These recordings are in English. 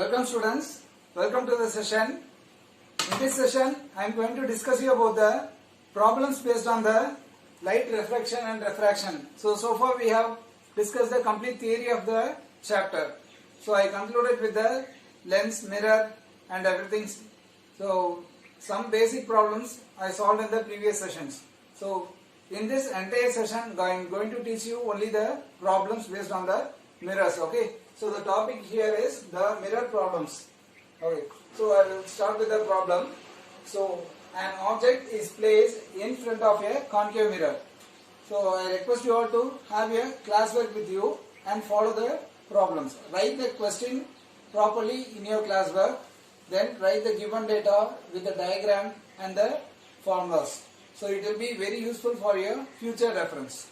Welcome students, welcome to the session. In this session, I am going to discuss you about the problems based on the light reflection and refraction. So far we have discussed the complete theory of the chapter. So I concluded with the lens, mirror and everything. So some basic problems I solved in the previous sessions. So in this entire session, I am going to teach you only the problems based on the mirrors. Okay. So the topic here is the mirror problems. Okay. So I will start with the problem. So an object is placed in front of a concave mirror. So I request you all to have a classwork with you and follow the problems. Write the question properly in your classwork. Then write the given data with the diagram and the formulas. So it will be very useful for your future reference.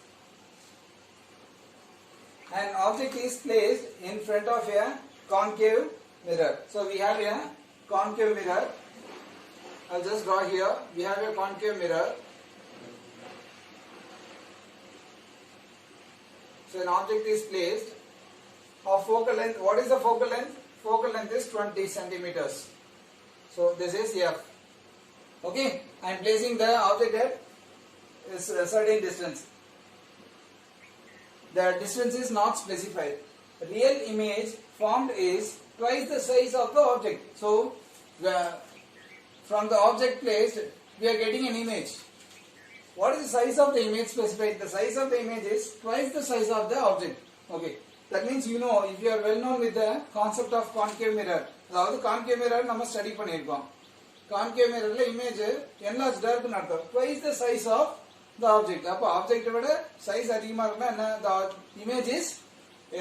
An object is placed in front of a concave mirror. So we have a concave mirror. I'll just draw here. We have a concave mirror. So an object is placed of focal length. What is the focal length? Focal length is 20 centimeters. So this is F. Okay, I am placing the object at a certain distance. The distance is not specified. Real image formed is twice the size of the object. So from the object placed, we are getting an image. What is the size of the image specified? The size of the image is twice the size of the object. Okay. That means if you are well known with the concept of concave mirror. அதாவது concave mirror நம்ம study பண்ணியிருக்கோம். Concave mirrorல image enlarged இருக்குன்னு அர்த்தம். Twice the size of the object. அப்ப object விட size அதிகமா இருந்தா என்ன? The image is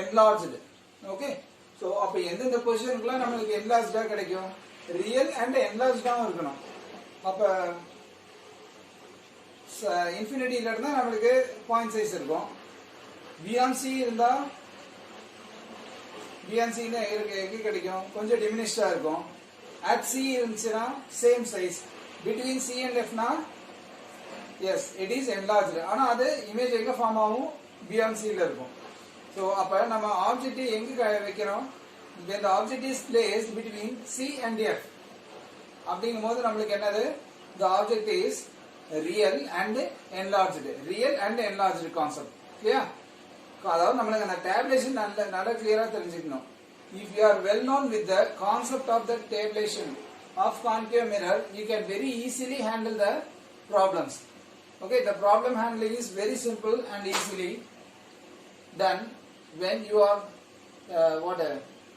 enlarged. Okay. So அப்ப எந்தெந்த பொசிஷனுக்குலாம் நமக்கு enlarged கிடைக்கும்? Real and enlarged இருக்கணும். அப்ப infinity ல இருந்தா நமக்கு point size இருக்கும். beyond c இருந்தா beyond c ல எங்க கிடைக்கும்? கொஞ்சம் diminished இருக்கும். At c இருந்துச்சுனா same size. Between c and f னா yes, it is enlarged. ஆனா அது image எங்க ஃபார்ம் ஆகும்? beyond c ல இருக்கும். So அப்ப நம்ம ஆப்ஜெக்ட் எங்க வைக்கிறோம்? when the object is placed between c and f அப்படிங்கும்போது நமக்கு என்னது? the object is real and enlarged. real and enlarged concept. clear? அதாவது நமக்கு அந்த tabulation நல்ல clear-ஆ தெரிஞ்சுக்கணும். If you are well known with the concept of the tabulation of concave mirror, you can very easily handle the problems. Okay, the problem handling is very simple and easily done when you are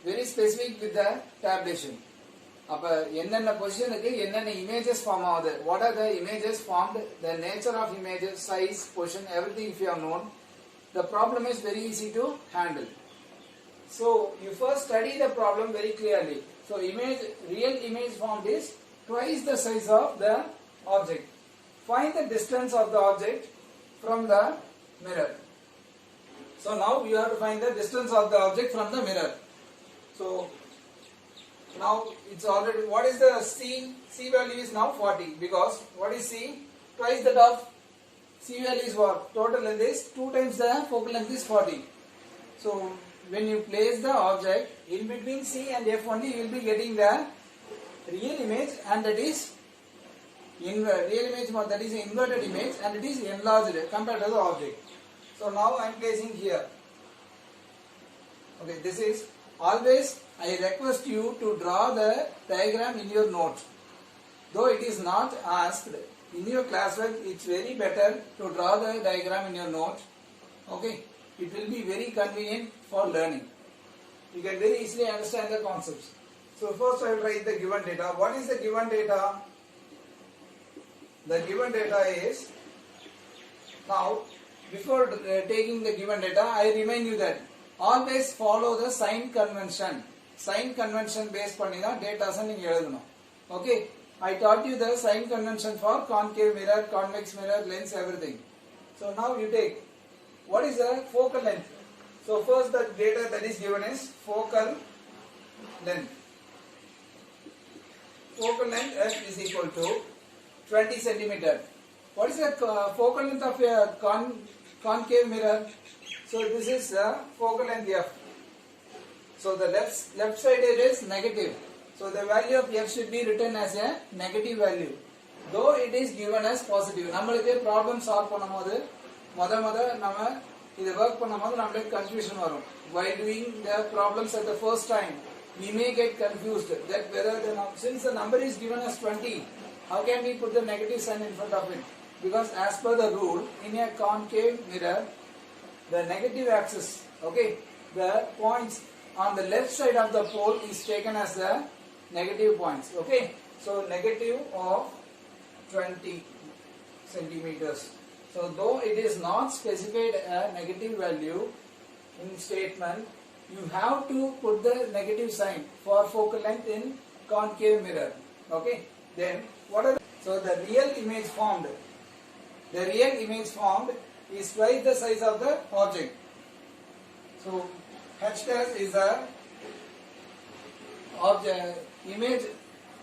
very specific with the tabulation. அப்ப என்னென்ன பொசிஷனுக்கு என்னென்ன images form ஆகுது? What are the images formed? The nature of images, size, position, everything if you have known, the problem is very easy to handle. So you first study the problem very clearly. So real image formed is twice the size of the object. Find the distance of the object from the mirror. So now you have to find the distance of the object from the mirror. So now it's already, what is the C? C value is now 40 because what is C? Twice that of C value is what? Total length is 2 times the focal length is 40. So when you place the object in between C and F only, you will be getting the real image and that is real image, that is inverted image and it is enlarged compared to the object. So now I am placing here. Okay, this is always I request you to draw the diagram in your notes. Though it is not asked in your classwork, it's very better to draw the diagram in your notes. Okay, it will be very convenient for learning. You can very easily understand the concepts. So first I will write the given data. What is the given data? The given data is, now before taking the given data, I remind you that always follow the sign convention. Sign convention based பண்ணி தான் datas நீங்க எழுதணும். Okay, I taught you the sign convention for concave mirror, convex mirror, lens, everything. So now you take, what is the focal length? So first the data that is given is focal length. Focal length F is equal to 20 centimeter. What is the focal length of a concave mirror? So this is the focal length F. So the left side it is negative. So the value of f should be written as a negative value. Though it is given as positive. நம்மளுக்கு problem solve பண்ணும்போது முத நம்ம இது work பண்ணும்போது நம்மளுக்கு confusion வரும். While doing the problems at the first time, we may get confused that whether since the number is given as 20, how can we put the negative sign in front of it? Because as per the rule, in a concave mirror, the negative axis, okay, the points on the left side of the pole is taken as the negative points, okay. So negative of 20 centimeters. So though it is not specified a negative value in statement, you have to put the negative sign for focal length in concave mirror, okay. Then what are so the real image formed? The real image formed is twice the size of the object. So h dash is a object image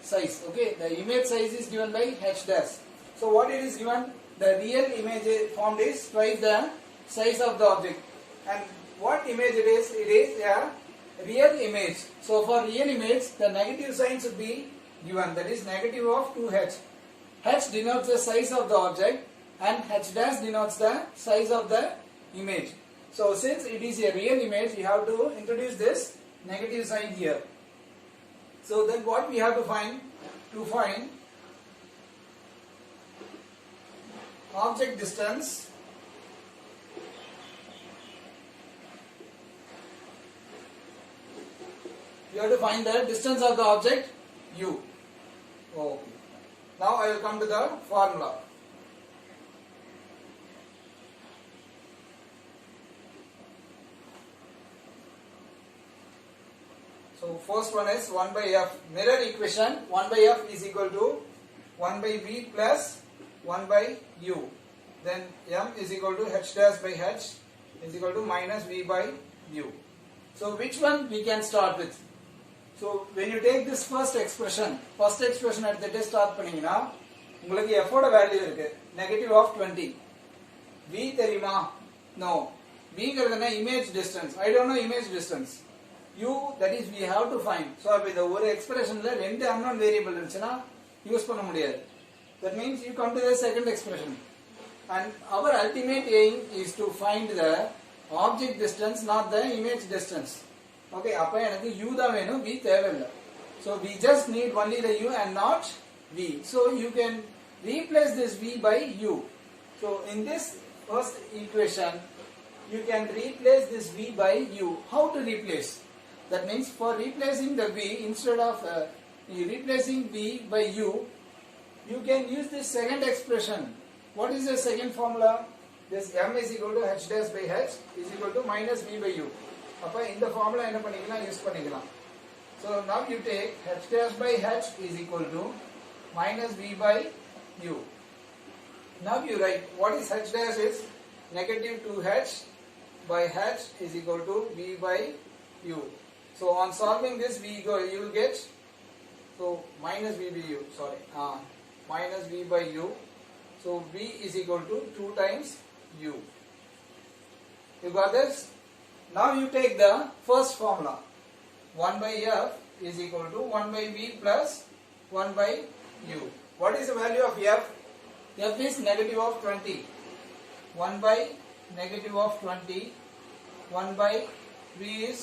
size, okay. The image size is given by h dash. So what it is given? The real image formed is twice the size of the object. And what image it is? It is a real image. So for real image, the negative sign should be given. That is negative of 2h. H denotes the size of the object and h dash denotes the size of the image. So since it is a real image, you have to introduce this negative sign here. So then what we have to find? To find object distance you have to find the distance of the object u. Okay. Now I will come to the formula. So first one is 1 by f. Mirror equation 1 by f is equal to 1 by v plus 1 by u. Then m is equal to h dash by h is equal to minus v by u. So which one we can start with? So when you take this first expression எடுத்துட்டு start பண்ணீங்கன்னா உங்களுக்கு f ஓட value இருக்கு negative of 20. v தெரியுமா? No. v ங்கிறது image distance. I don't know image distance. u that is we have to find. So அப்ப இந்த ஒரு எக்ஸ்பிரஷன்ல ரெண்டு unknown variable இருந்துச்சுனா யூஸ் பண்ண முடியாது. That means you come to the second expression. And our ultimate aim is to find the object distance, not the image distance. Okay, அப்ப எனக்கு u தான் வேணும், v தேவையில்லை. So we just need only the u and not v. So you can replace this v by u. So in this first equation, you can replace this v by u. How to replace? That means for replacing the v, instead of replacing v by u, you can use this second expression. What is the second formula? This m is equal to h dash by h is equal to minus v by u. அப்ப இந்த formula என்ன பண்ணிக்கலாம்? Use பண்ணிக்கலாம். So now you take h dash by h is equal to minus v by u. Now you write what is h dash is negative 2h by h is equal to v by u. So on solving this you will get so minus v by u, sorry, minus v by u. So v is equal to 2 times u. You got this? Now you take the first formula. 1 by f is equal to 1 by v plus 1 by u. What is the value of f? F is negative of 20. 1 by negative of 20. 1 by v is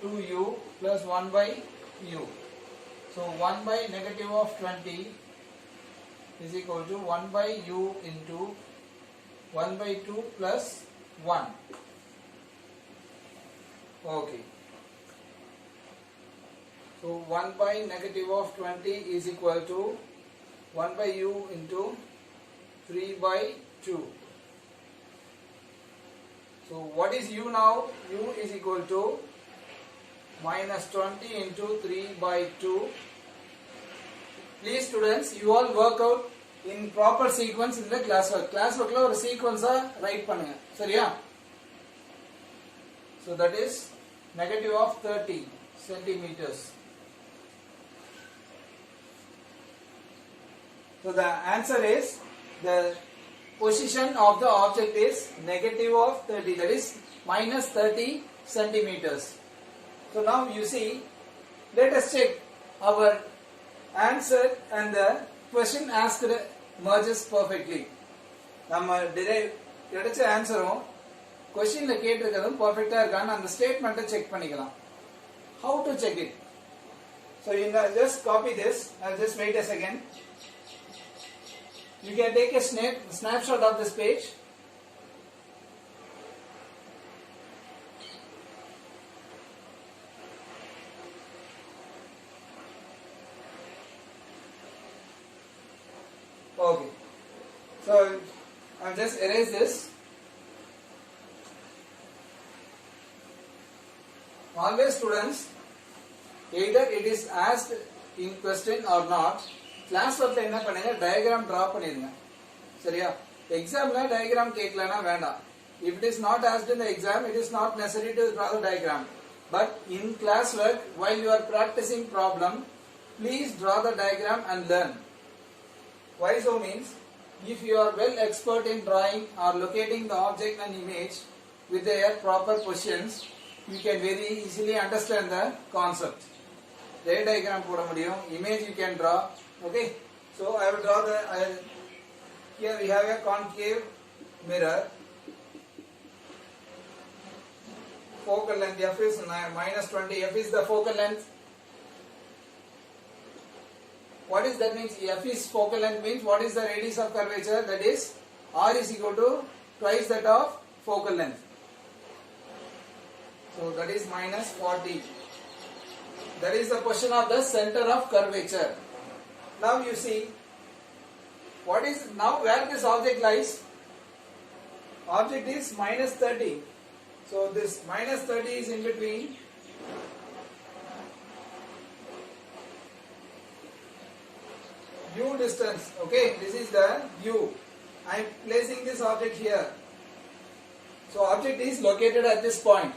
2u plus 1 by u. So 1 by negative of 20 is equal to 1 by u into 1 by 2 plus 1. Okay. So 1 by negative of 20 is equal to 1 by u into 3 by 2. So what is u now? U is equal to minus 20 into 3 by 2. Please students, you all work out in proper sequence in the classwork. Classworkல ஒரு sequence write பண்ணுங்க. சரியா? So that is negative of 30 centimeters. So the answer is the position of the object is negative of 30, that is minus 30 centimeters. So now you see, let us check our answer and the question asked merges perfectly. நம்ம கிடைச்ச ஆன்சரும் கொஸ்டின்ல கேட்டிருக்கிறதும் பர்ஃபெக்ட்டா இருக்கான்னு அந்த ஸ்டேட்மெண்ட்டை check பண்ணிக்கலாம். How to check it? So you just copy this. I'll just wait a second. You can take a snapshot of this page. Okay. So I'll just erase this. Always students, either it is asked in question or not, class work என்ன பண்ணுங்க, diagram draw பண்ணிருங்க. சரியா? Examல diagram கேட்கலனா வேண்டாம். If it is not asked in the exam, it is not necessary to draw the diagram. But in class work, while you are practicing problem, please draw the diagram and learn. Why so means, if you are well expert in drawing or locating the object and image with their proper positions, you can very easily understand the concept. Ray diagram போட முடியும், image you can draw. Okay, so I will draw the here we have a concave mirror. Focal length f is minus 20. F is the focal length. What is that means? F is focal length means what is the radius of curvature? That is r is equal to twice that of focal length. So that is minus 40. That is the position of the center of curvature. Now you see, what is now where this object lies? Object is minus 30. So this minus 30 is in between view distance. Okay, this is the view. I am placing this object here. So object is located at this point.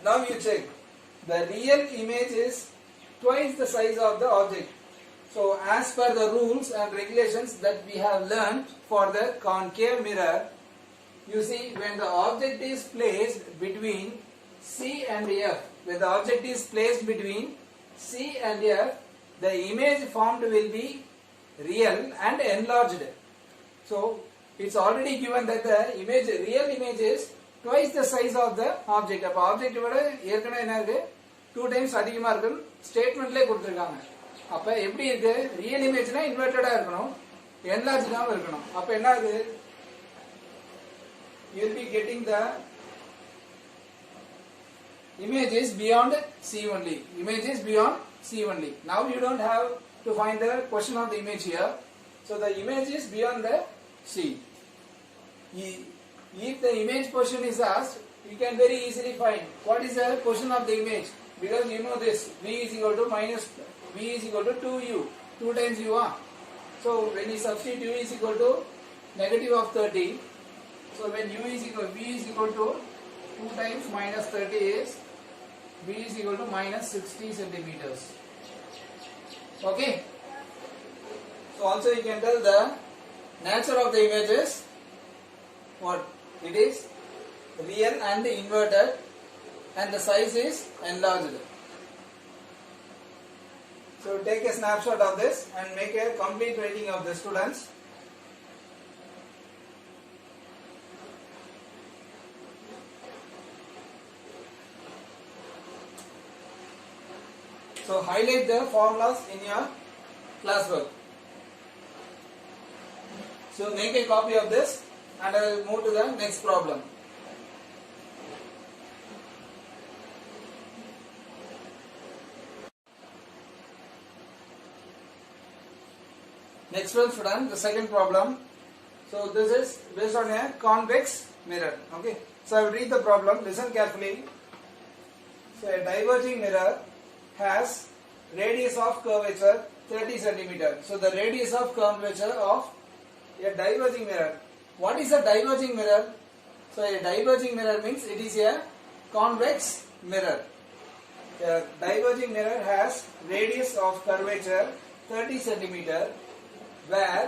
Now you check. The real image is twice the size of the object. So as per the rules and regulations that we have learned for the concave mirror, you see, when the object is placed between C and F, when the object is placed between C and F, the image formed will be real and enlarged. So it's already given that the image, real image is twice the size of the object. அப்ப object விட ஏற்கனவே என்ன இருக்கு, 2 times அதிகமா இருக்கு ஸ்டேட்மெண்ட்லயே கொடுத்திருக்காங்க. அப்ப எப்படி இருக்கு, ரியல் இமேஜ்னா இன்வெர்ட்டடா இருக்கணும், என்லார்ஜ்டாம இருக்கணும். அப்ப என்ன ஆகுது, you will be getting the image is beyond C only. Image is beyond C only. Now you don't have to find the position of the image here. So the image is beyond the C. If the image position is asked, you can very easily find what is the position of the image, because you know this V is equal to minus V is equal to 2U, 2 times U. So when you substitute U is equal to negative of 30, so when U is equal, V is equal to 2 times minus 30 is V is equal to minus 60 centimeters. Okay. So also you can tell the nature of the image is what? It is real and inverted, and the size is enlarged. So take a snapshot of this and make a complete rating of the students. So highlight the formulas in your classwork. So make a copy of this and I will move to the next problem. Next one, student, the second problem. So this is based on a convex mirror. Okay. So I will read the problem. Listen carefully. So a diverging mirror has radius of curvature 30 centimeter. So the radius of curvature of a diverging mirror. What is a diverging mirror? So a diverging mirror means it is a convex mirror. A diverging mirror has radius of curvature 30 centimeter, where,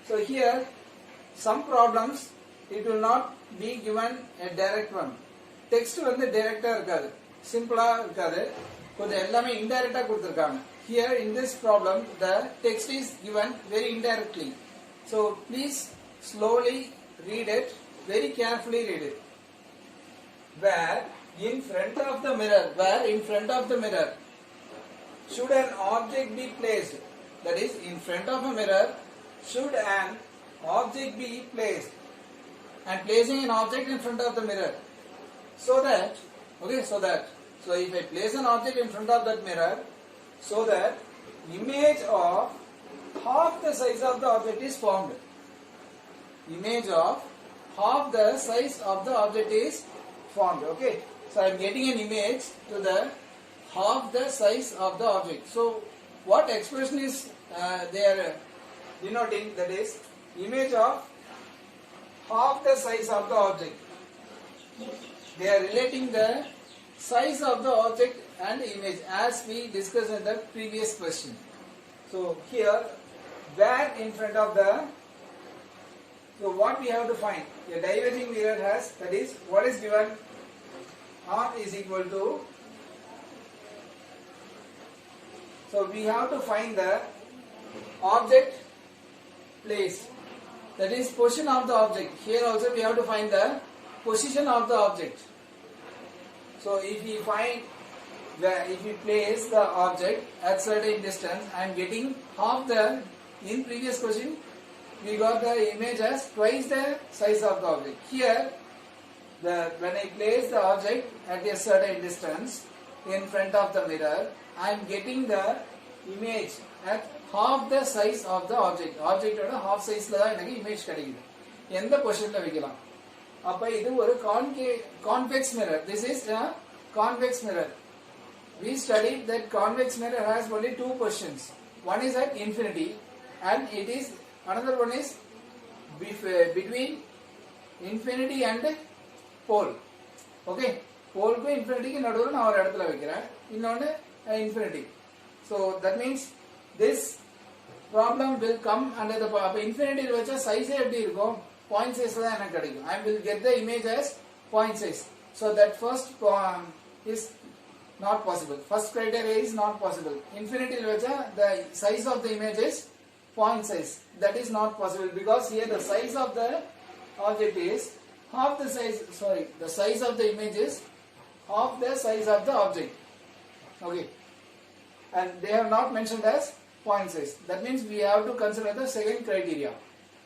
so here some problems it will not be given a direct one. Text வந்து directா இருக்காது. சிம்பிளா இருக்காது, கொஞ்சம் எல்லாமே இன்டைரக்டா கொடுத்திருக்காங்க. Here in this problem the text is given very indirectly, so please slowly read it, very carefully read it. Where in front of the mirror should an object be placed, that is in front of a mirror should an object be placed, and placing an object in front of the mirror so that so if I place an object in front of that mirror, so that image of half the size of the object is formed. Image of half the size of the object is formed. Okay, so I am getting an image to the half the size of the object. So what expression is they are denoting? That is image of half the size of the object. They are relating the size of the object and image as we discussed in the previous question. So here, where in front of the, so what we have to find? A diverging mirror has, that is what is given, R is equal to, so we have to find the object place, that is position of the object. Here also we have to find the position of the object. So if we place the object at certain distance, I am getting half the, in previous question we got the image as twice the size of the object. Here when I place the object at a certain distance in front of the mirror, I am getting the image at half the size of the object. Object oda half size la da enakku image kedikudhu. Endha position la veikalam. அப்ப இது ஒரு convex mirror. This is a convex mirror. We studied that convex mirror has only two positions. One is at infinity and another one is between infinity and pole. Okay, pole ku infinity ku naduvula na oru edathila vekiren, innone infinity. So that means this problem will come under the infinity la vecha size eppadi irukum, point size la enak kedikum. I will get the image as point size. So that first is not possible. First criteria is not possible. Infinity la vecha the size of the image is point size. That is not possible because here the size of the object is half the size, the size of the image is half the size of the object. Okay, and they have not mentioned as point size. That means we have to consider the second criteria,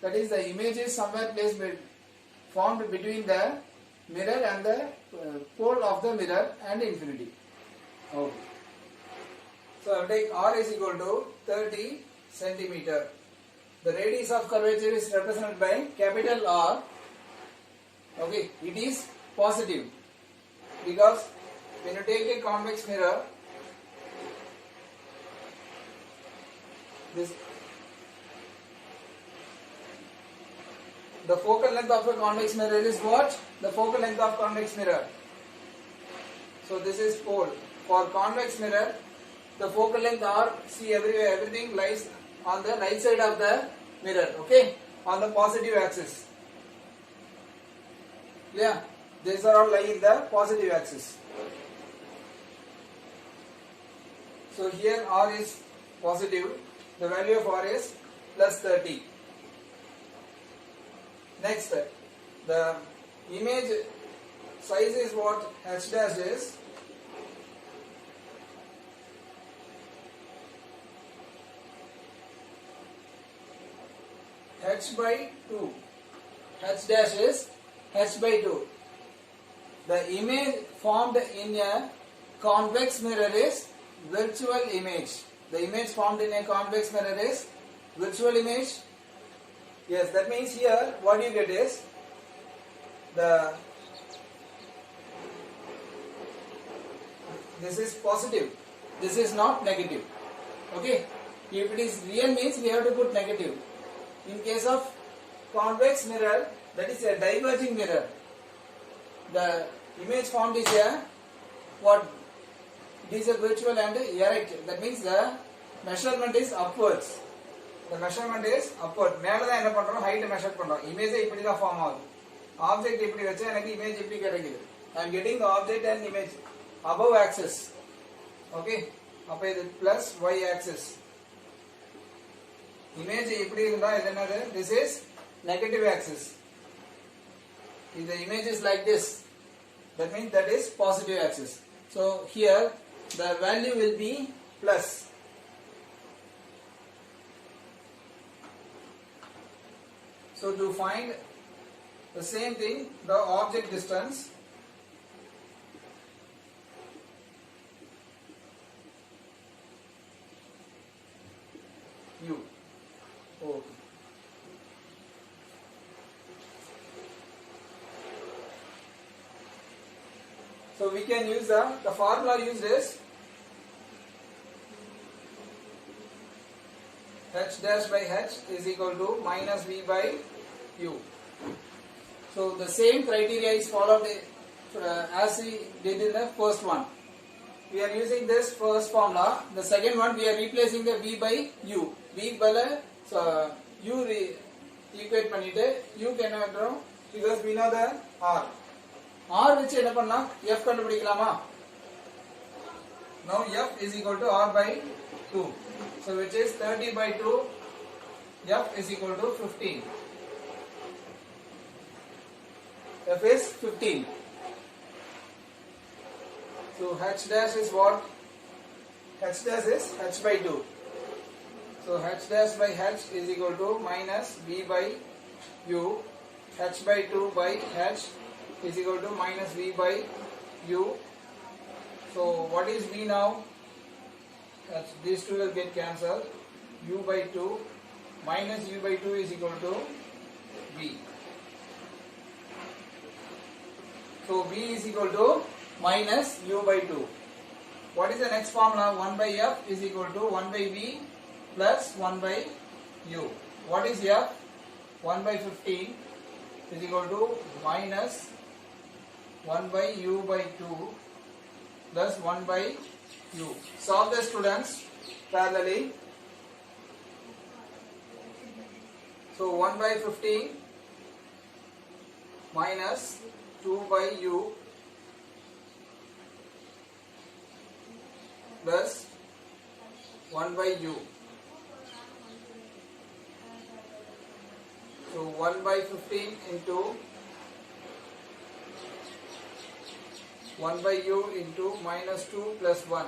that is the image is somewhere placed formed between the mirror and the pole of the mirror and infinity. Okay, so I will take R is equal to 30 centimeter. The radius of curvature is represented by capital R. Okay, it is positive because when you take a convex mirror, the focal length of a convex mirror is what? The focal length of convex mirror. So this is pole. For convex mirror, the focal length R, see everywhere, everything lies on the right side of the mirror. Okay, on the positive axis. Yeah, these are all lying in the positive axis. So here R is positive. The value of R is plus 30. Next, the image size is what? H dash is H by 2. H dash is H by 2. The image formed in a convex mirror is virtual image. The image formed in a convex mirror is virtual image. Yes, that means here what you get is this is positive, this is not negative. Okay, if it is real means we have to put negative. In case of convex mirror, that is a diverging mirror, the image formed is a what? It is a virtual and erect. That means the measurement is upwards. The measurement is upward. மேல தான் என்ன பண்றோம்? height measure பண்றோம். Image இப்படி தான் form ஆகுது. Object இப்படி வச்சா எனக்கு image இப்படி கிடைக்குது. I am getting the object and image above axis. Okay, அப்ப இது plus y axis. Image எப்படி இருந்தா இது என்னது? This is negative axis. If the image is like this, that means that is positive axis. So here the value will be plus. So to find the same thing, the object distance, u. Okay. So we can use the formula used is h dash by h is equal to minus v by u. So the same criteria is followed as we did in the first one. We are using this first formula. The second one we are replacing the v by u. V by so u equate பண்ணிட்டு u க்கு என்ன பண்றோம்? Because we know the r. R வச்சு என்ன பண்ணலாம்? F கண்டுபிடிக்கலாமா? Now F is equal to R by 2. So which is 30 by 2. F is equal to 15. F is 15. So H dash is what? H dash is H by 2. So H dash by H is equal to minus V by U. H by 2 by H is equal to minus V by U. So what is V now? These two will get cancelled. U by 2 minus U by 2 is equal to V. So V is equal to minus U by 2. What is the next formula? 1 by F is equal to 1 by V plus 1 by U. What is F? 1 by 15 is equal to minus 1 by U by 2 plus 1 by U. Solve the students parallelly. So 1 by 15 minus 2 by U plus 1 by U. So 1 by 15 into 1 by U into minus 2 plus 1.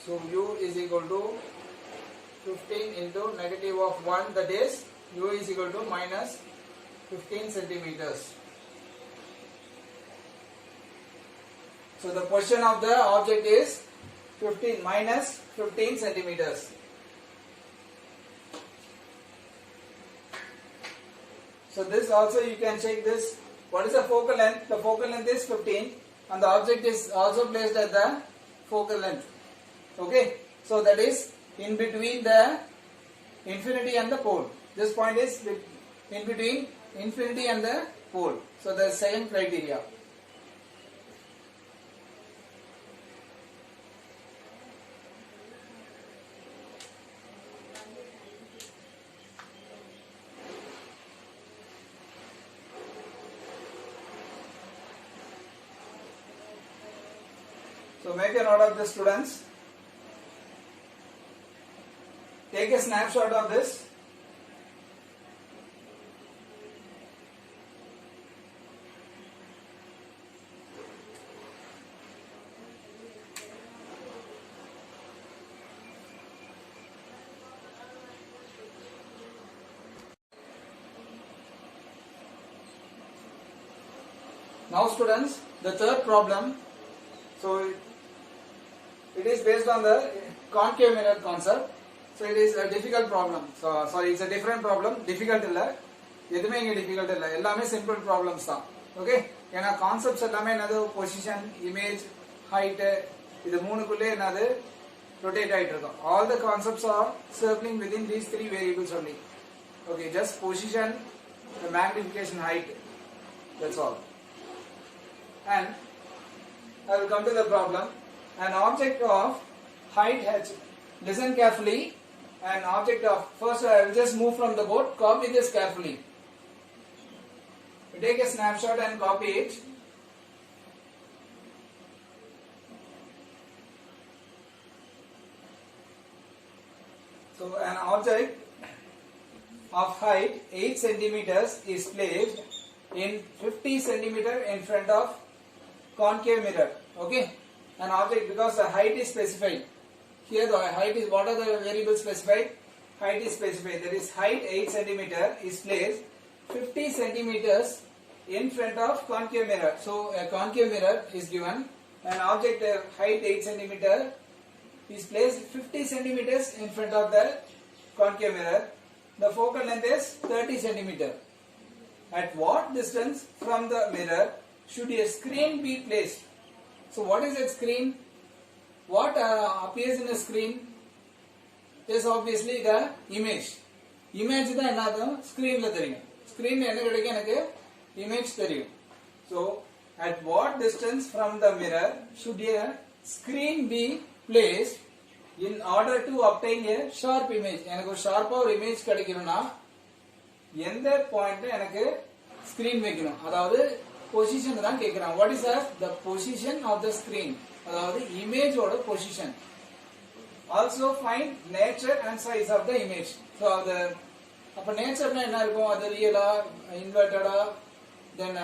So U is equal to 15 into negative of 1, that is U is equal to minus 15 centimeters. So the position of the object is 15 minus 15 centimeters. So this also you can check this. What is the focal length? The focal length is 15 and the object is also placed at the focal length. Okay. So that is in between the infinity and the pole. This point is in between infinity and the pole. So the same criteria. So make a note of this, students. Take a snapshot of this. Now students, the third problem. So it is based on the concave mirror concept. So it is a difficult problem. So sorry, it's a different problem. Difficult illa. எதுமே இங்க difficult இல்ல. எல்லாமே simple problems தான். Okay? ஏனா concepts எல்லாமே என்னது position, image, height இது மூணுக்குள்ளே என்னது rotate ஆயிட்டு இருக்கும். All the concepts are circling within these three variables only. Okay, just position, the magnification, height. That's all. And I will come to the problem. An object of height h. Listen carefully. An object of, first I will just move from the board. Copy this carefully. You take a snapshot and copy it. So an object of height 8 centimeters is placed in 50 centimeter in front of concave mirror. Okay, an object, because the height is specified. Here the height is, what are the variables specified? Height is specified. That is, height 8 centimeter is placed 50 centimeters in front of concave mirror. So a concave mirror is given. An object height 8 centimeter is placed 50 centimeters in front of the concave mirror. The focal length is 30 centimeter. At what distance from the mirror should a screen be placed? So what is a screen? What appears in a screen is obviously the image. Image தான் என்னது screenல தெரியும். Screenல என்ன கிடைக்கும் எனக்கு image தெரியும். So at what distance from the mirror should a screen be placed in order to obtain a sharp image? எனக்கு ஒரு ஷார்ப்பா ஒரு இமேஜ் கிடைக்கணும்னா எந்த பாயிண்ட்ல எனக்கு ஸ்கிரீன் வைக்கணும்? அதாவது பொசிஷன் தான் கேக்குறாங்க. What is the position of the screen? அதாவது இமேஜோட position. Also find nature and size of the image. So அப்ப நேச்சர்னா என்ன இருக்கும்? அது ரியலா, இன்வெர்ட்டடா, தென்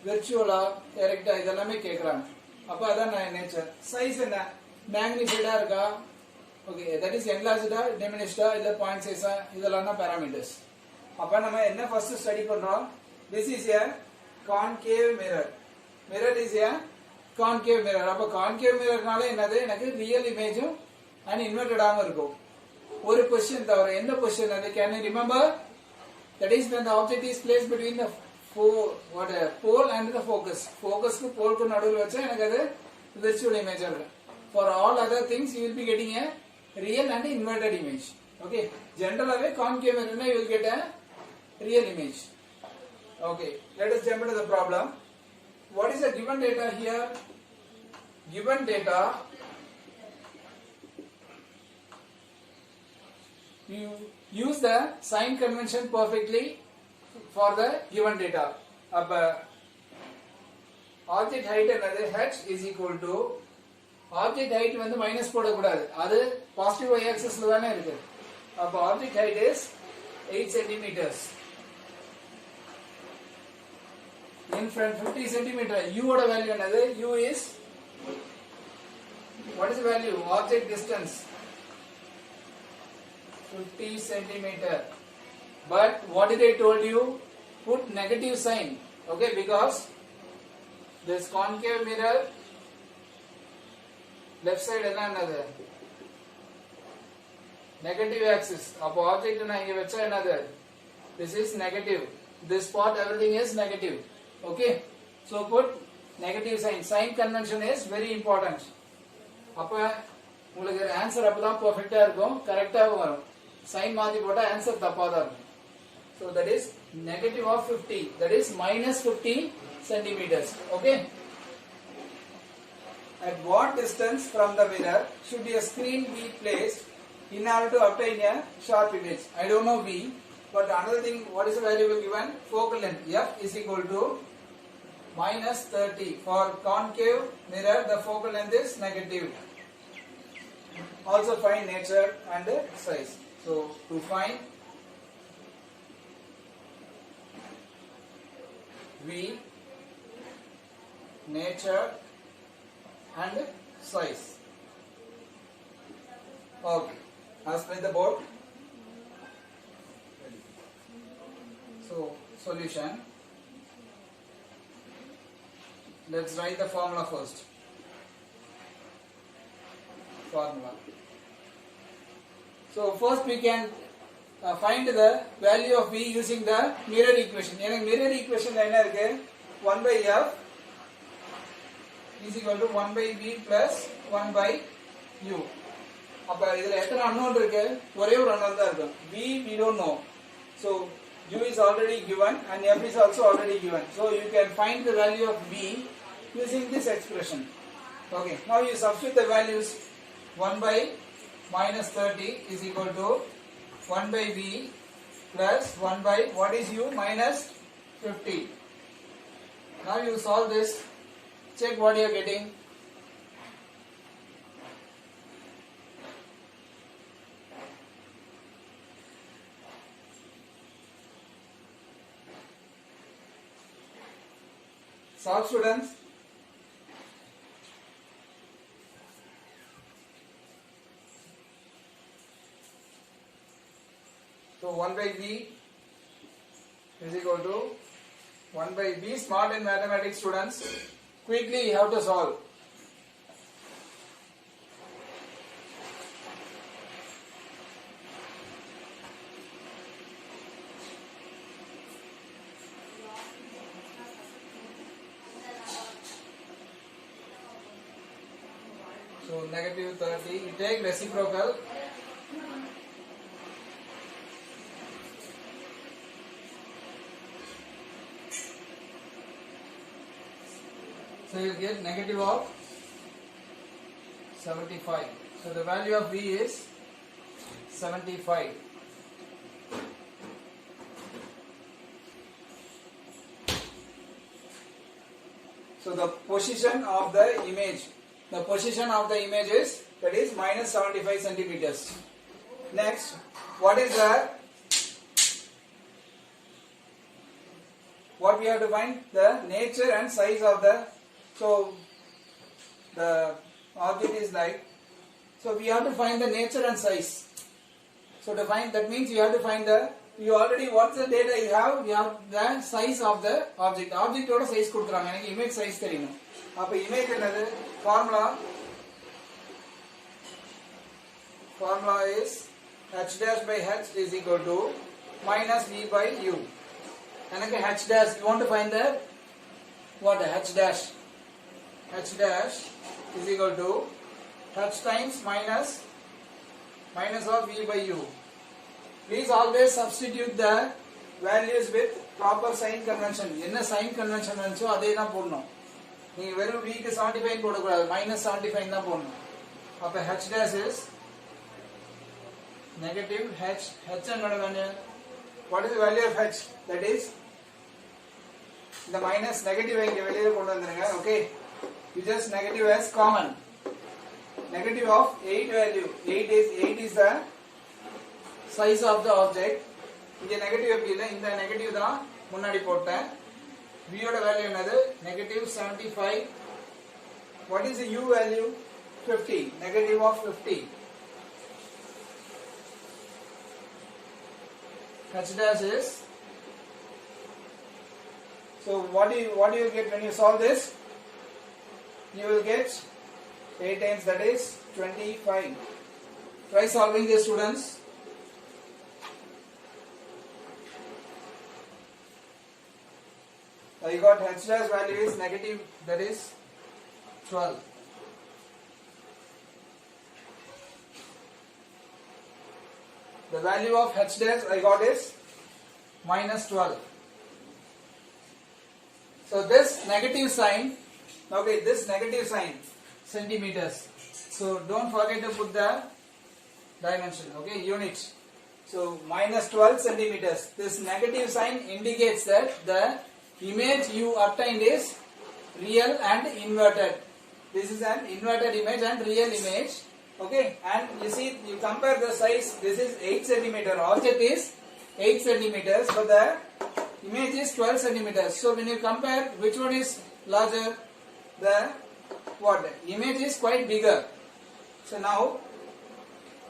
விர்ச்சுவலா, டைரக்டா, இதெல்லாமே கேக்குறாங்க. அப்ப அதான் நேச்சர். சைஸ் என்ன? மேக்னிஃபைடா இருக்கா? ஓகே, தட் இஸ் என்லார்ஜ்டா, டிமினிஷ்டா, இல்ல பாயிண்ட் சைஸா, இதெல்லாம் தான் பாராமீட்டர்ஸ். அப்ப நம்ம என்ன ஃபர்ஸ்ட் ஸ்டடி பண்றோம்? This is a concave mirror. Mirror is a concave mirror. அப்ப concave mirrorனால என்னது? எனக்கு ரியல் இமேஜும் and inverted ஆக இருக்கும். ஒரு பொசிஷன் தவிர. என்ன பொசிஷன் அது? Can you remember? That is when the object is placed between the pole and the focus. Focusக்கு poleக்கு நடுவுல வச்சா எனக்கு அது virtual image ஆகும். For all other things you will be getting a real and inverted image. Okay. Generally concave mirror you will get a real image. Okay. Let us jump into the problem. What is the given data here? Given data, you use the sign convention perfectly for the given data. Object height another h is equal to object height வந்து minus போட கூடாது. அது positive y axisல தானே இருக்கு. அப்ப object height is 8 centimeters. In front 50 centimeter. U ஓட value என்னது? U is, what is the value? Object distance 50 centimeter. But what did I told you? Put negative sign. Okay, because this concave mirror left side என்னது? Negative axis. அப்போ object நான் இங்க வச்சா என்னது? This is negative. This part everything is negative. Okay, so put negative sign. Sign convention is very important. அப்ப உங்களுக்கு answer அப்பதான் பெர்ஃபெக்ட்டா இருக்கும், கரெக்ட்டா வரும். சைன் மாத்தி போட்டா ஆன்சர் தப்பா தான் இருக்கும். So that is negative of 50. That is minus 50 centimeters. Okay. At what distance from the mirror should a screen be placed in order to obtain a sharp image? I don't know V, but another thing, what is the variable given? Focal length. F is equal to minus 30. For concave mirror, the focal length is negative. Also find nature and size. So to find V, nature and size. Okay, I'll spread the board. So solution. Let's write the formula first. Formula. So first we can find the value of V using the mirror equation. எனக்கு mirror equation என்ன இருக்கு? 1 by F is equal to 1 by V plus 1 by U. அப்ப இதுல எத்தனை unknown இருக்கு? ஒரே ஒரு unknown தான் இருக்கு. V we don't know. So U is already given and F is also already given. So you can find the value of V using this expression. Okay, now you substitute the values. 1 by minus 30 is equal to 1 by V plus 1 by, what is U? Minus 50. Now you solve this. Check what you are getting. Solve, students. So 1 by V is equal to 1 by B. Smart in mathematics, students. Quickly you have to solve. So negative 30, you take reciprocal. So you get negative of 75. So the value of V is 75. So the position of the image. The position of the image is, that is, minus 75 centimeters. Next, what is the, what we have to find? The nature and size of the, so the object is like, so we have to find the nature and size. So to find, that means you have to find the, you already, what's the data you have the size of the object. Object oda size kuduthuranga, enakku image size theriyum. Appo image enadhu, formula is h dash by h is equal to minus v by u. Enakku h dash, you want to find the, what, h dash. H dash is equal to h times minus of v by u. Please always substitute the values with proper sign convention. என்ன sign convention வந்துச்சோ அதே தான் போடணும். நீங்க வெறும் v க்கு 75 போட கூடாது, minus 75 தான் போடணும். அப்ப h dash is negative h. h என்னோட value, what is the value of h? That is, the minus negative இங்க வெளியில கொண்டு வந்துருங்க. Okay, you just negative as common. Negative of 8 value. 8 is the size of the object. இங்க negative எப்படி இல்ல, இந்த negative தான் முன்னாடி போட்டேன். v ஓட வேல்யூ என்னது, negative 75. What is the u value? 50. Negative of 50. h dash is, so what do you get when you solve this? You will get 8 times, that is 25. Try solving this, students. You got h dash value is negative, that is 12. The value of h dash I got is minus 12. So this negative sign, okay, this negative sign, centimeters. So don't forget to put the dimension, okay, units. So minus 12 centimeters. This negative sign indicates that the image you obtained is real and inverted. This is an inverted image and real image. Okay, and you see, you compare the size. This is 8 centimeter. Object is 8 centimeters, but the image is 12 centimeters. So when you compare, which one is larger? The what? Image is quite bigger. So now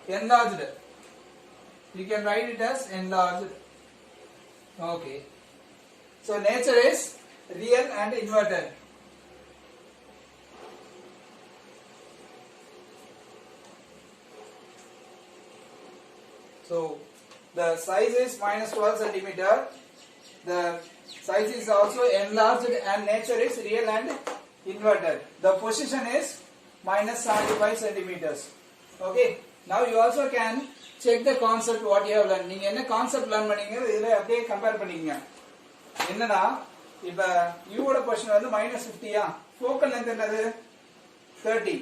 enlarged. You can write it as enlarged. Okay. So nature is real and inverted. So the size is minus 12 centimeter. The size is also enlarged and nature is real and inverted. The position is minus 75 centimeters. Okay. Now you also can check the concept what you have learned. நீங்க என்ன concept learn பண்ணீங்க இதுல அப்படியே compare பண்ணீங்க. என்னன்னா இப்ப u ஓட position வந்து -50 ஆ, ஃபோக்கல் லெந்த் என்னது 30.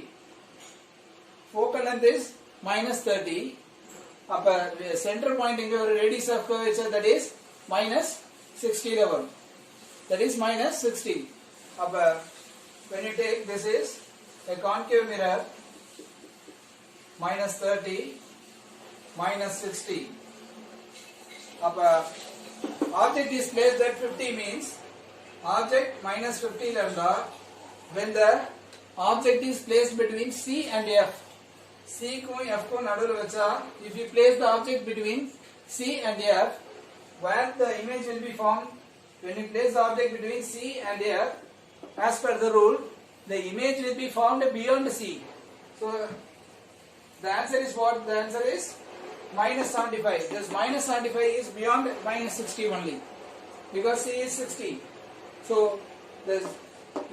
Focal length is -30. அப்ப சென்டர் பாயிண்ட் இங்க ஒரு radius of curvature that is -60 ல வரும். That is -60. அப்ப when you take, this is a concave mirror, -30 -60. அப்ப object is placed at 50 means object minus 50 lambda when the object is placed between C and F. C को F को नडुल वच्चा, if you place the object between C and F, where the image will be formed, when you place the object between C and F, as per the rule, the image will be formed beyond C. So the answer is what? The answer is minus 75. This minus 75 is beyond minus 60 only, because C is 60. So the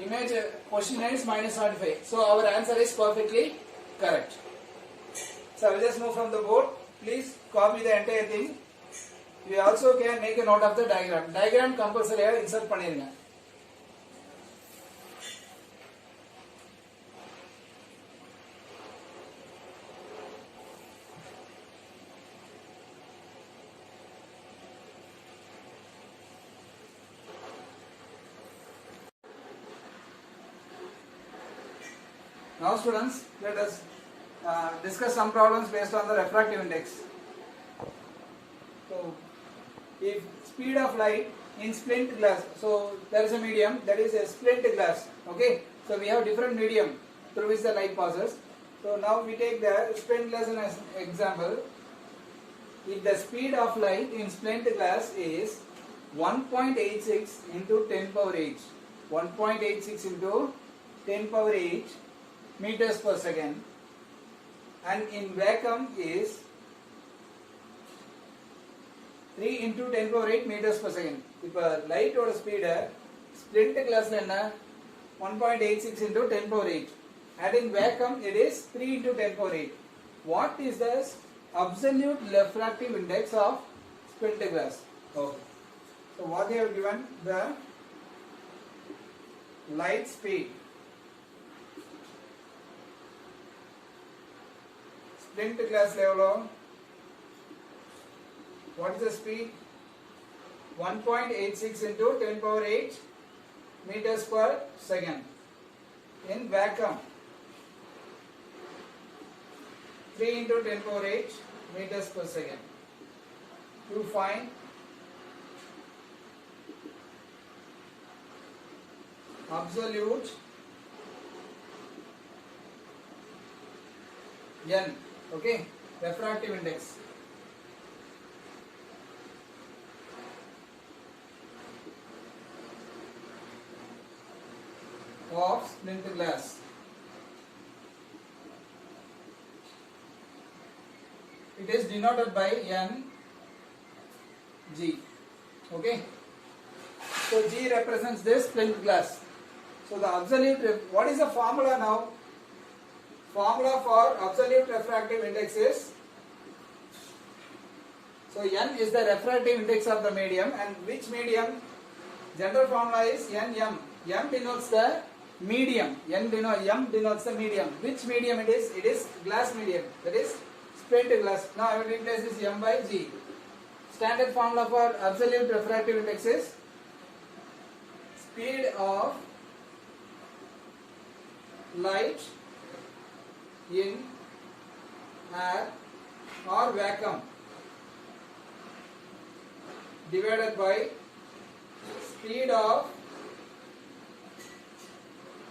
image position is minus 75. So our answer is perfectly correct. So I will just move from the board. Please copy the entire thing. You also can make a note of the diagram. Diagram compulsory insert பண்ணிருங்க. Now students, let us discuss some problems based on the refractive index. So, if speed of light in splint glass, so there is a medium, that is a splint glass, okay. So we have different medium through which the light passes. So now we take the splint glass as an example. If the speed of light in splint glass is 1.86 into 10 power 8, 1.86 into 10 power 8 meters per second, and in vacuum is 3 into 10 power 8 meters per second. இப்போ light ஓட speed splint glassல என்ன 1.86 into 10 power 8, and in vacuum it is 3 into 10 power 8. What is the absolute refractive index of splint glass? Okay. So what they have given, the light speed, splint glass level, what is the speed? 1.86 into 10 power 8 meters per second. In vacuum, 3 into 10 power 8 meters per second. To find absolute N, okay, refractive index. Of splint glass. It is denoted by N G. Okay. So G represents this splint glass. So the absolute, what is the formula now? Formula for absolute refractive index is, so N is the refractive index of the medium, and which medium? General formula is NM. M denotes the medium. M denotes the medium. Which medium it is? It is glass medium. That is splint glass. Now I will replace this M by G. Standard formula for absolute refractive index is speed of light in air or vacuum divided by speed of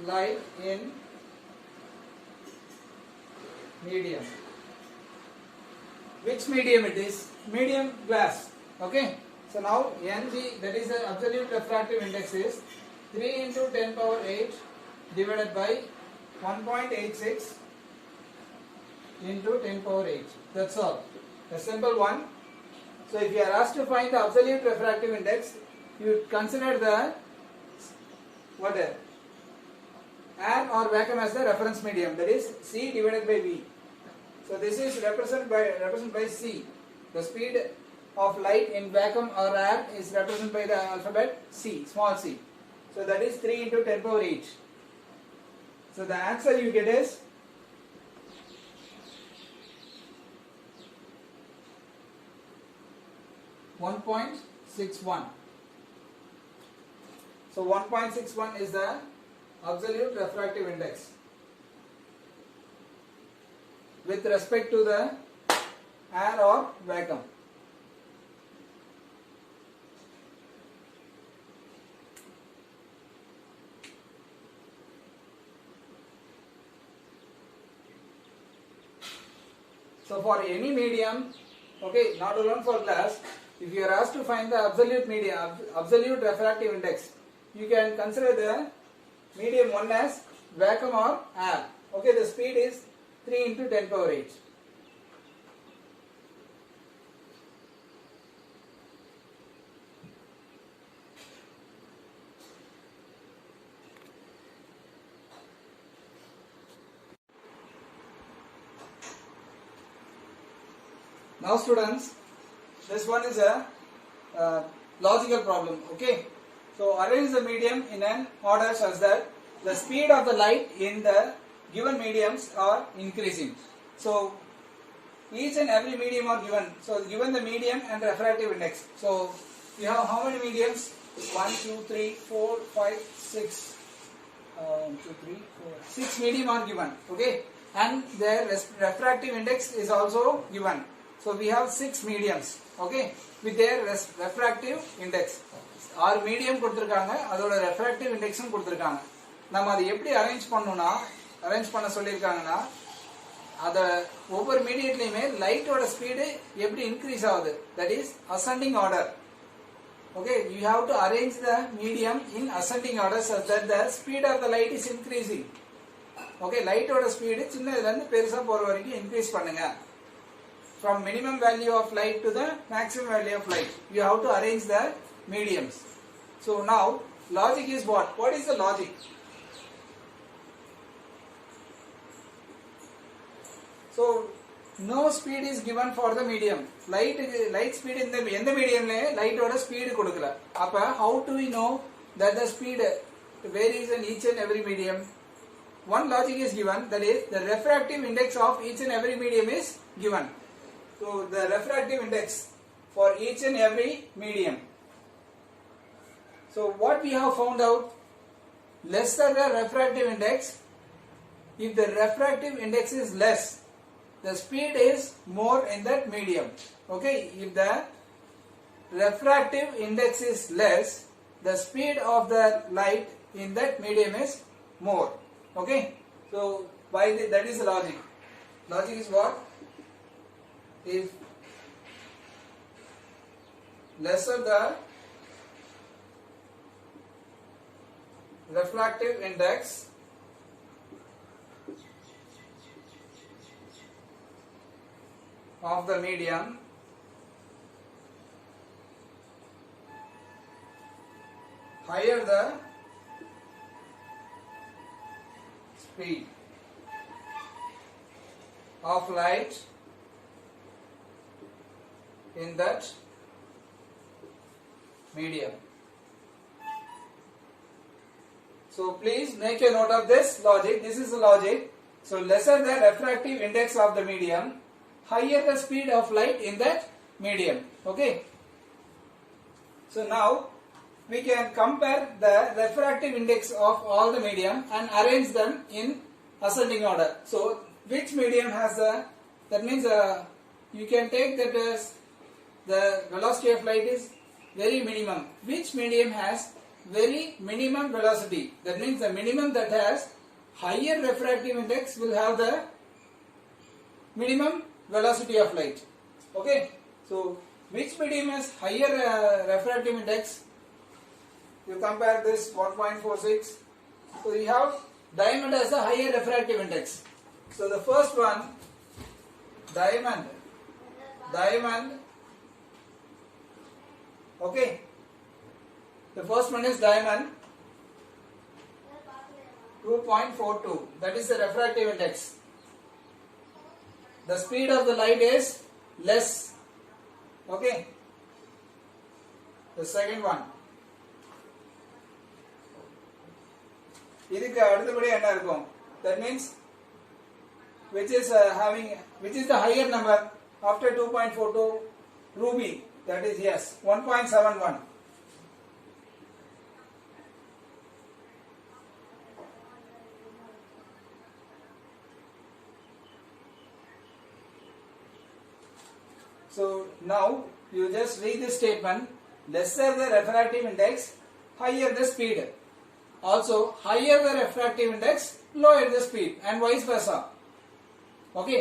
light in medium. Which medium it is? Medium glass. Okay. So now Ng, that is the absolute refractive index, is 3 into 10 power 8 divided by 1.86 into 10 power 8. That's all. A simple one. So if you are asked to find the absolute refractive index, you consider the what? Air or vacuum as the reference medium, that is C divided by V. So this is represented by C. The speed of light in vacuum or air is represented by the alphabet C, small c. So that is 3 into 10 power 8. So the answer you get is 1.61. So 1.61 is the absolute refractive index with respect to the air or vacuum. So for any medium, okay, not alone for glass, if you are asked to find the absolute medium, absolute refractive index, you can consider the medium 1 as vacuum or air. Okay, the speed is 3 into 10 power 8. Now students, this one is a logical problem. Okay, so arrange the medium in an order such that the speed of the light in the given mediums are increasing. So each and every medium are given. So given the medium and refractive index. So you have how many mediums? 1, 2, 3, 4, 5, 6. 1, 2, 3, 4. 6 medium are given. Okay, and their refractive index is also given. So we have 6 mediums, okay, with their refractive index. 6 medium கொடுத்திருக்காங்க, அதோட refractive indexும் கொடுத்திருக்காங்க. நம்ம அதை எப்படி arrange பண்ண சொல்லிருக்காங்கன்னா, அத ஒவ்வொரு மீடியட்லயுமே லைட்டோட ஸ்பீடு எப்படி இன்க்ரீஸ் ஆகுது, that is ascending order. Okay, you have to arrange the medium in ascending order such that the speed of the light is increasing. Okay, லைட்டோட ஸ்பீடு சின்னதுல இருந்து பெருசா போற வரைக்கும் இன்க்ரீஸ் பண்ணுங்க. From minimum value of light to the maximum value of light, you have to arrange the mediums. So now logic is what? What is the logic? So no speed is given for the medium. Light speed in the medium le light oda speed kodukala. Appa how do we know that the speed varies in each and every medium? One logic is given, that is the refractive index of each and every medium is given. So the refractive index for each and every medium. So what we have found out, lesser the refractive index, if the refractive index is less, the speed is more in that medium. Okay, if the refractive index is less, the speed of the light in that medium is more. Okay, so that is the logic. Logic is what? If lesser the refractive index, of the medium, higher the speed of light in that medium. So please make a note of this logic. This is the logic. So lesser the refractive index of the medium, higher the speed of light in that medium. Okay. So now we can compare the refractive index of all the medium and arrange them in ascending order. So which medium has that means you can take that as the velocity of light is very minimum. Which medium has very minimum velocity? That means the minimum that has higher refractive index will have the minimum velocity of light. Okay, so which medium has higher refractive index? You compare this 1.46. So you have diamond as a higher refractive index. So the first one, diamond. Okay, the first one is diamond, 2.42. That is the refractive index. The speed of the light is less. Okay. The second one. இதுக்கு அடுத்தபடி என்ன இருக்கும்? That means which is the higher number after 2.42? Ruby. That is yes, 1.71. So now you just read this statement. Lesser the refractive index, higher the speed. Also higher the refractive index, lower the speed, and vice versa. Okay.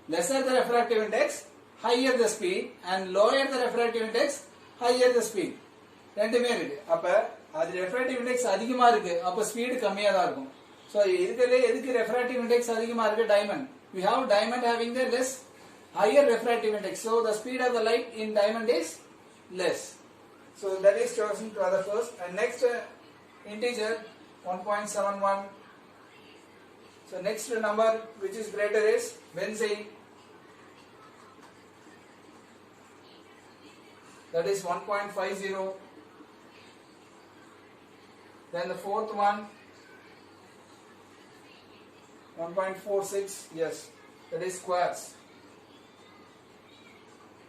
Lesser the refractive index, higher the speed, and lower the refractive index, higher the speed. ரெண்டுமே இருக்கு. அப்ப அது refractive index அதிகமா இருக்கு, அப்ப speed கம்மியா தான் இருக்கும். So இதுக்கலே எதுக்கு refractive index அதிகமா இருக்கு? Diamond. We have diamond having the less higher refractive index. So the speed of the light in diamond is less. So that is chosen to other first. And next integer 1.71. So next number which is greater is benzene. That is 1.50. Then the fourth one 1.46. Yes, that is quartz.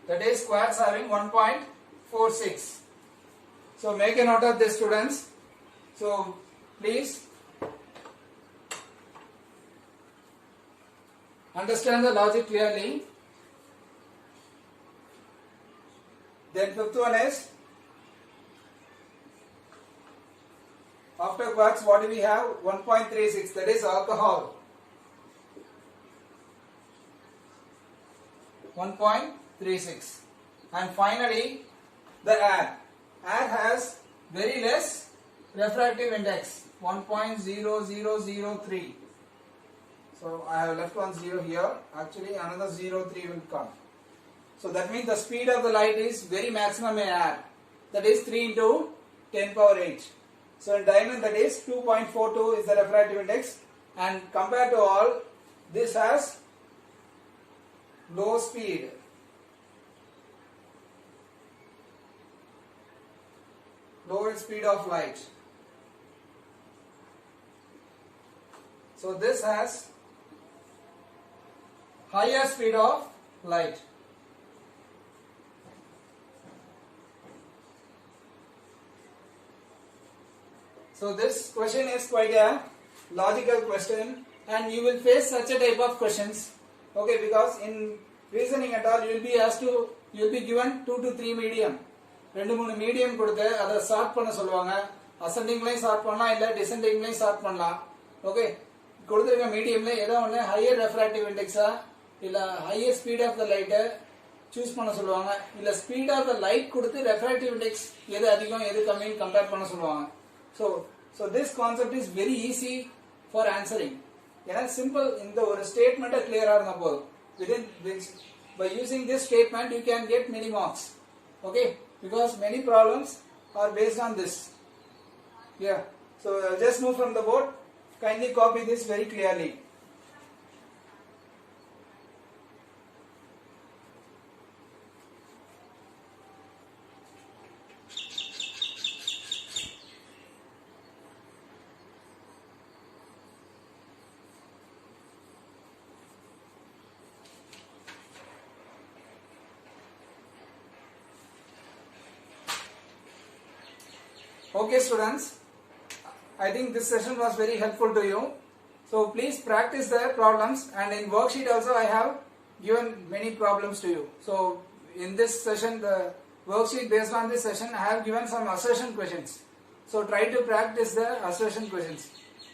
That is quartz having 1.46. So make a note of this, students. So please understand the logic clearly. Then fifth one is, after quartz what do we have? 1.36, that is alcohol. 1.36. And finally the air. Air has very less refractive index, 1.0003. So I have left one 0 here. Actually another 0.3 will come. So that means the speed of the light is very maximum in air. That is 3 into 10 power 8. So in diamond that is 2.42 is the refractive index. And compared to all, this has low speed. Lower speed of light. So this has higher speed of light. So this question is quite a logical question, and you will face such a type of questions. Okay, because in reasoning at all, you will be asked to, you will be given 2 to 3 medium. 2-3 medium கொடுத்து அதை chart பண்ண சொல்லுவாங்க. அசெண்டிங்லையும் chart பண்ணலாம், இல்ல டிசெண்டிங்லையும் chart பண்ணலாம். Okay, கொடுத்திருக்க மீடியம்ல ஏதோ ஒன்று ஹையர் ரெஃப்ராக்டிவ் இண்டெக்ஸா இல்ல ஹையர் ஸ்பீட் ஆஃப் த லைட்டை சூஸ் பண்ண சொல்லுவாங்க. இல்ல ஸ்பீட் ஆஃப் த லைட் கொடுத்து ரெஃப்ராக்டிவ் இண்டெக்ஸ் எது அதிகம் எது கம்மின்னு கம்பேர் பண்ண சொல்லுவாங்க. So this concept is very easy for answering. ஏன்னா simple இந்த ஒரு statement clear ஆ இருந்தா போதும். Within this, by using this statement you can get many marks. Okay, because many problems are based on this. Yeah. So just move from the board. Kindly copy this very clearly. Okay students, I think this session was very helpful to you. So please practice the problems, and in worksheet also I have given many problems to you. So in this session, the worksheet based on this session, I have given some assertion questions. So try to practice the assertion questions.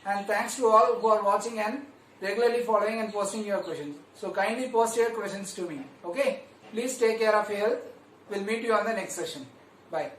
And thanks to all who are watching and regularly following and posting your questions. So kindly post your questions to me. Okay, please take care of your health. We'll meet you on the next session. Bye.